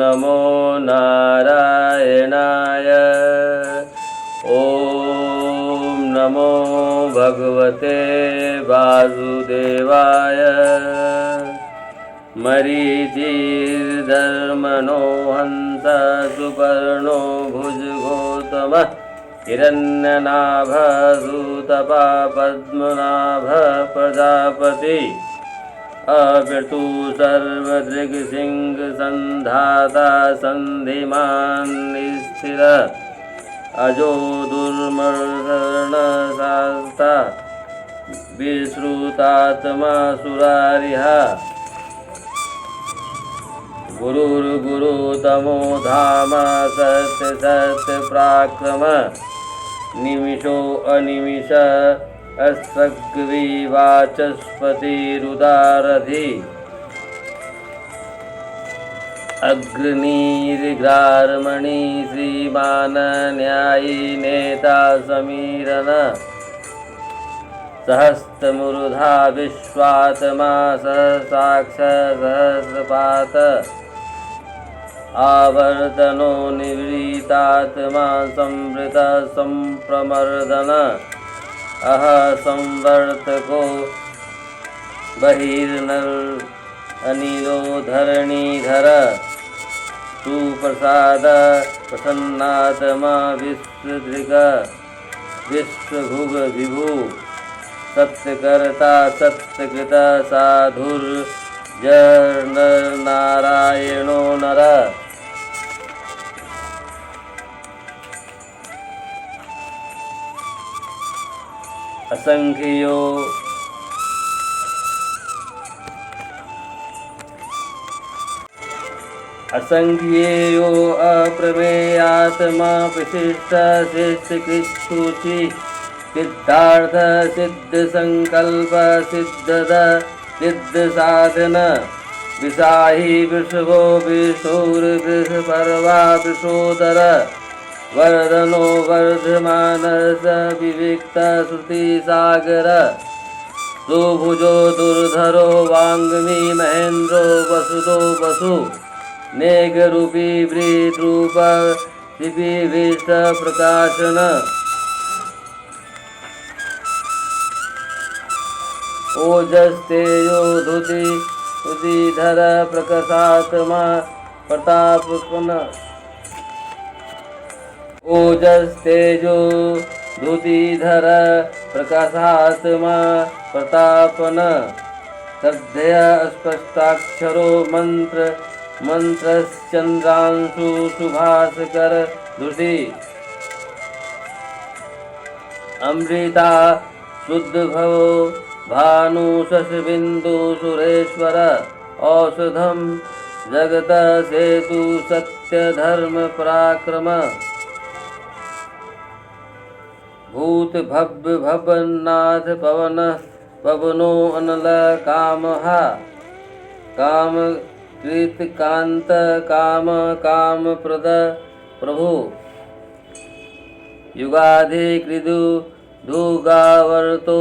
नमो नारायणाय। ॐ नमो भगवते वासुदेवाय। मरीचिर्धर्मणो हंस सुपर्णो भुजगोतमः हिरण्यनाभसूतपा पद्मनाभ प्रजापति अव्यतु सर्वदृक्सिंहसन्धाता सन्धिमान् स्थिर अजो दुर्मरणशास्ता विश्रुतात्मा सुरारिः गुरुर्गुरुतमो धाम सत्य सत्य पराक्रम निमिषो अनिमिष अस्त्रग्विवाचस्पतिरुदारधि अग्निर्ग्रार्मणि श्रीमान् न्यायी नेता समीरन सहस्रमूर्धा विश्वात्मा सहस्राक्ष सहस्रपात आवर्तनो निवृत्तात्मा संवृत संप्रमर्दन अह संवर्तको बहिर्नर अनिलो धरणीधर सुप्रसाद प्रसन्नात्मा विश्वदृक् विश्वभुग विभु सत्यकर्ता सत्यकृत साधुर्जनरनारायणो नर असंख्यो असंख्येयो अप्रमेयात्मा विशिष्ट शिष्टकृच्छुचि सिद्धार्थ सिद्ध संकल्प सिद्धद सिद्ध साधन विसाही विषभो विष्णुर्विषपर्वा विषोदर वर्धनो वर्धमानस विविक्त श्रुति सागर सुभुजो दुर्धरो वांग्मी महेन्द्रो वसुदो वसु नेगरूपी वृद्रूप दिव्यविष्ट प्रकाशन ओजस्तेजो धुतिधर प्रकाशात्मा प्रतापन ओजस्तेजो धुतिधर प्रकाशात्मा प्रतापन श्रद्धया स्पष्टाक्षरो मंत्रश्चंद्रांशु सुभास्कर धुति अमृता शुद्ध भवो भानु शशबिंदु सुरेश्वर औषधम जगत सेतु सत्य धर्म पराक्रम भूत भव्य भवनाथ पवन पवनो अनल कामः काम कृत कांत काम काम प्रद प्रभु युगाधि कृदु धुगावर्तो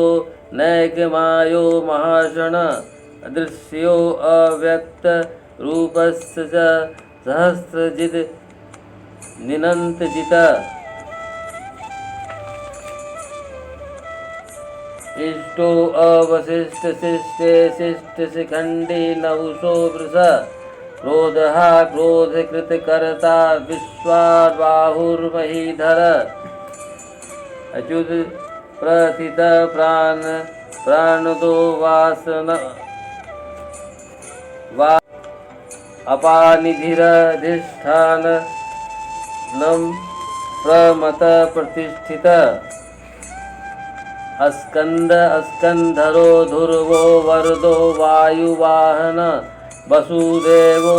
नैकमायो महाषण अदृश्यो अव्यक्त रूपस्य च सहस्रजित निनंतजित इष्टो अवशिष्ट शिष्टे शिष्ट शिखंडी नहुषो वृष क्रोधः क्रोधकृत कर्ता विश्वाबाहुर्महीधर अच्युत प्रथित प्राणदो वासन अपानिधिरधिष्ठान नम प्रमत प्रतिष्ठित अस्कंधरो ध्रुवो वरदो वायुवाहन वसुदेवो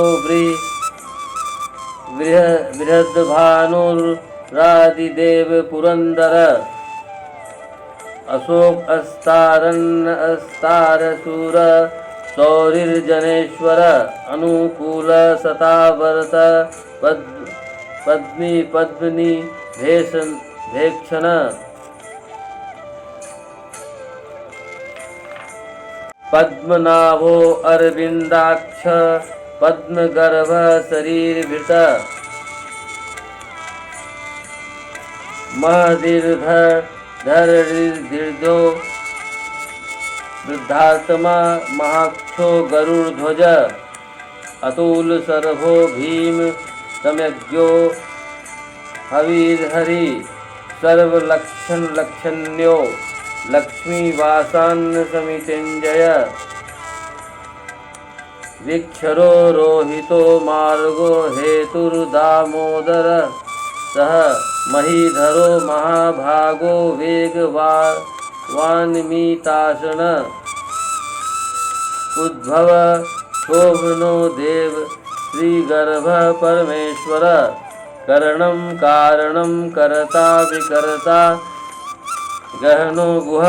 बृहद्भानुरादिदेव पुरंदर अशोक अस्तारशूर सौरिर्जनेश्वर अनुकूल सतावर्त पद्मिनी भेक्षण पद्मनाभो अरविंदाक्ष पद्मगर्भ शरीरभृत महदीर्घधरदीर्घो वृद्धात्मा महाक्षो गरुड़ध्वज अतुल सर्वो भीम सम्यज्ञो हविर्हरि सर्वलक्षण्यो लक्ष्मीवासान्न समितिञ्जय विक्षरो रोहितो मार्गो हेतुर्दामोदर सह महीधरो महाभागो वेगवान्मीतासन उद्भव शोभनो देव श्रीगर्भ परमेश्वर करणं कारणं करता विकर्ता गहनो गुह